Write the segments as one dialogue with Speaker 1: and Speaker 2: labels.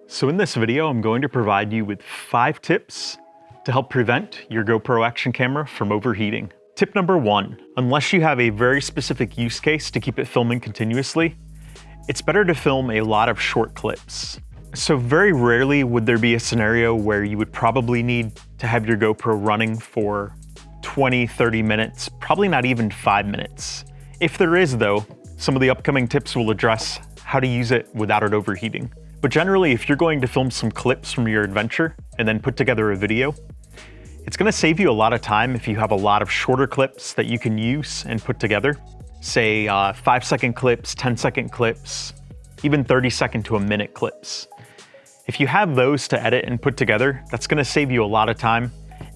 Speaker 1: So in this video, I'm going to provide you with 5 tips to help prevent your GoPro action camera from overheating. Tip number 1, unless you have a very specific use case to keep it filming continuously, it's better to film a lot of short clips. So very rarely would there be a scenario where you would probably need to have your GoPro running for 20, 30 minutes, probably not even 5 minutes. If there is though, some of the upcoming tips will address how to use it without it overheating. But generally, if you're going to film some clips from your adventure and then put together a video, it's going to save you a lot of time if you have a lot of shorter clips that you can use and put together. Say 5-second clips, 10-second clips, even 30-second to a minute clips. If you have those to edit and put together, that's going to save you a lot of time,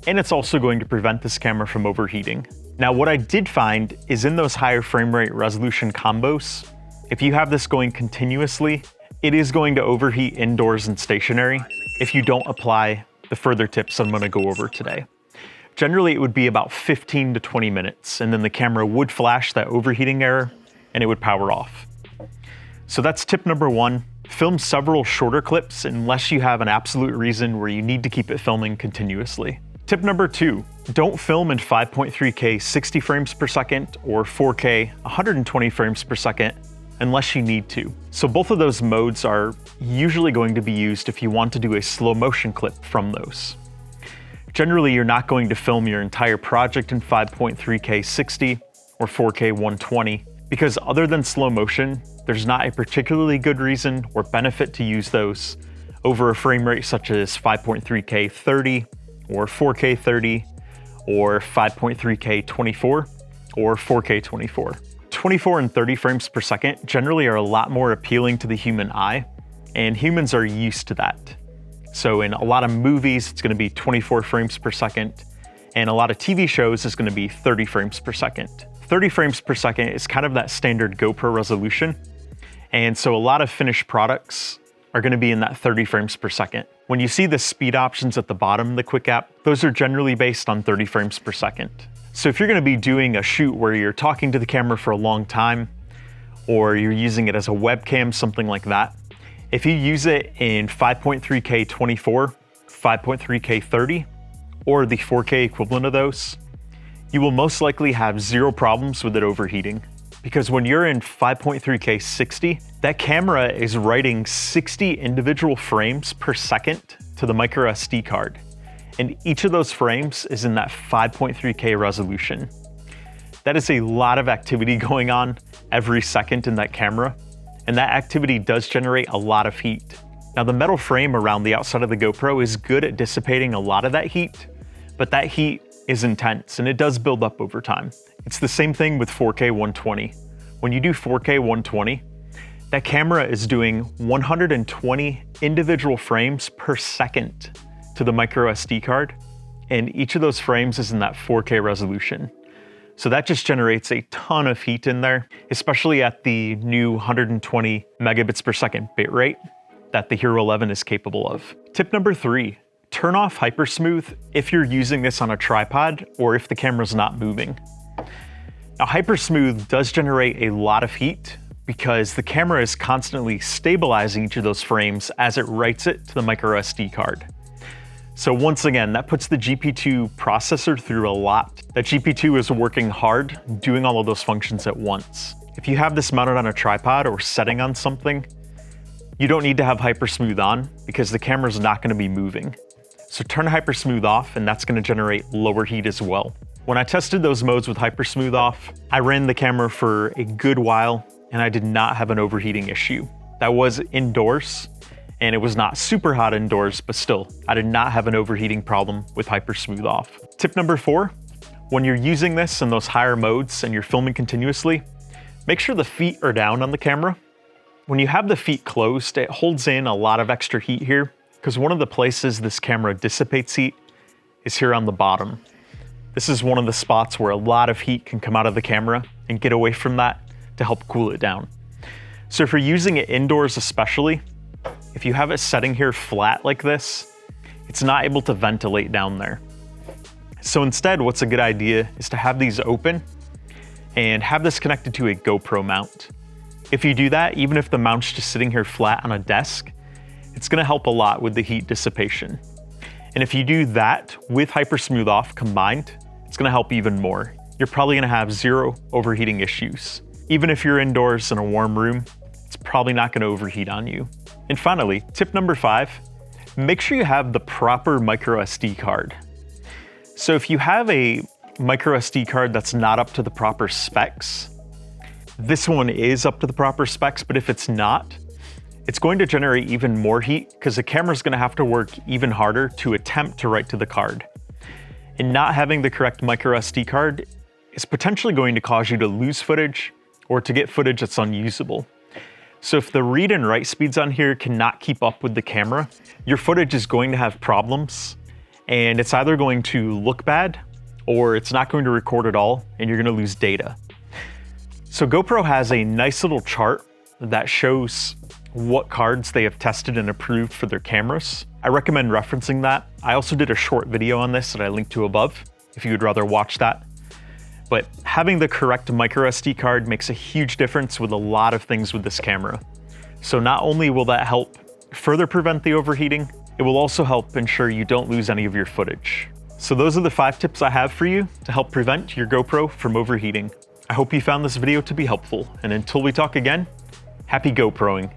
Speaker 1: and it's also going to prevent this camera from overheating. Now, what I did find is in those higher frame rate resolution combos, if you have this going continuously, it is going to overheat indoors and stationary if you don't apply the further tips I'm going to go over today. Generally, it would be about 15 to 20 minutes, and then the camera would flash that overheating error and it would power off. So that's tip number 1. Film several shorter clips unless you have an absolute reason where you need to keep it filming continuously. Tip number 2, don't film in 5.3K 60 frames per second or 4K 120 frames per second unless you need to. So both of those modes are usually going to be used if you want to do a slow motion clip from those. Generally, you're not going to film your entire project in 5.3K 60 or 4K 120 because other than slow motion, there's not a particularly good reason or benefit to use those over a frame rate such as 5.3K 30 or 4K 30 or 5.3K 24 or 4K 24. 24 and 30 frames per second generally are a lot more appealing to the human eye, and humans are used to that. So in a lot of movies, it's going to be 24 frames per second, and a lot of TV shows is going to be 30 frames per second. 30 frames per second is kind of that standard GoPro resolution, and so a lot of finished products are going to be in that 30 frames per second. When you see the speed options at the bottom of the Quick app, those are generally based on 30 frames per second. So if you're going to be doing a shoot where you're talking to the camera for a long time, or you're using it as a webcam, something like that, if you use it in 5.3K 24, 5.3K 30, or the 4K equivalent of those, you will most likely have zero problems with it overheating. Because when you're in 5.3K 60, that camera is writing 60 individual frames per second to the MicroSD card. And each of those frames is in that 5.3K resolution. That is a lot of activity going on every second in that camera, and that activity does generate a lot of heat. Now, the metal frame around the outside of the GoPro is good at dissipating a lot of that heat, but that heat is intense and it does build up over time. It's the same thing with 4K 120. When you do 4K 120, that camera is doing 120 individual frames per second to the MicroSD card, and each of those frames is in that 4K resolution. So that just generates a ton of heat in there, especially at the new 120 megabits per second bitrate that the Hero 11 is capable of. Tip number 3, turn off HYPERSMOOTH if you're using this on a tripod or if the camera's not moving. Now, HYPERSMOOTH does generate a lot of heat because the camera is constantly stabilizing each of those frames as it writes it to the MicroSD card. So once again, that puts the GP2 processor through a lot. That GP2 is working hard, doing all of those functions at once. If you have this mounted on a tripod or setting on something, you don't need to have HYPERSMOOTH on because the camera's not going to be moving. So turn HYPERSMOOTH off, and that's going to generate lower heat as well. When I tested those modes with HYPERSMOOTH off, I ran the camera for a good while, and I did not have an overheating issue. That was indoors, and it was not super hot indoors, but still, I did not have an overheating problem with HYPERSMOOTH off. Tip number 4, when you're using this in those higher modes and you're filming continuously, make sure the feet are down on the camera. When you have the feet closed, it holds in a lot of extra heat here, because one of the places this camera dissipates heat is here on the bottom. This is one of the spots where a lot of heat can come out of the camera and get away from that to help cool it down. So if you're using it indoors especially, if you have it setting here flat like this, it's not able to ventilate down there. So instead, what's a good idea is to have these open and have this connected to a GoPro mount. If you do that, even if the mount's just sitting here flat on a desk, it's gonna help a lot with the heat dissipation. And if you do that with HYPERSMOOTH off combined, it's gonna help even more. You're probably gonna have zero overheating issues. Even if you're indoors in a warm room, it's probably not gonna overheat on you. And finally, tip number 5, make sure you have the proper microSD card. So if you have a microSD card that's not up to the proper specs, this one is up to the proper specs, but if it's not, it's going to generate even more heat because the camera's gonna have to work even harder to attempt to write to the card. And not having the correct microSD card is potentially going to cause you to lose footage or to get footage that's unusable. So if the read and write speeds on here cannot keep up with the camera, your footage is going to have problems, and it's either going to look bad or it's not going to record at all and you're gonna lose data. So GoPro has a nice little chart that shows what cards they have tested and approved for their cameras. I recommend referencing that. I also did a short video on this that I linked to above if you would rather watch that. But having the correct microSD card makes a huge difference with a lot of things with this camera. So not only will that help further prevent the overheating, it will also help ensure you don't lose any of your footage. So those are the 5 tips I have for you to help prevent your GoPro from overheating. I hope you found this video to be helpful, and until we talk again, happy GoProing.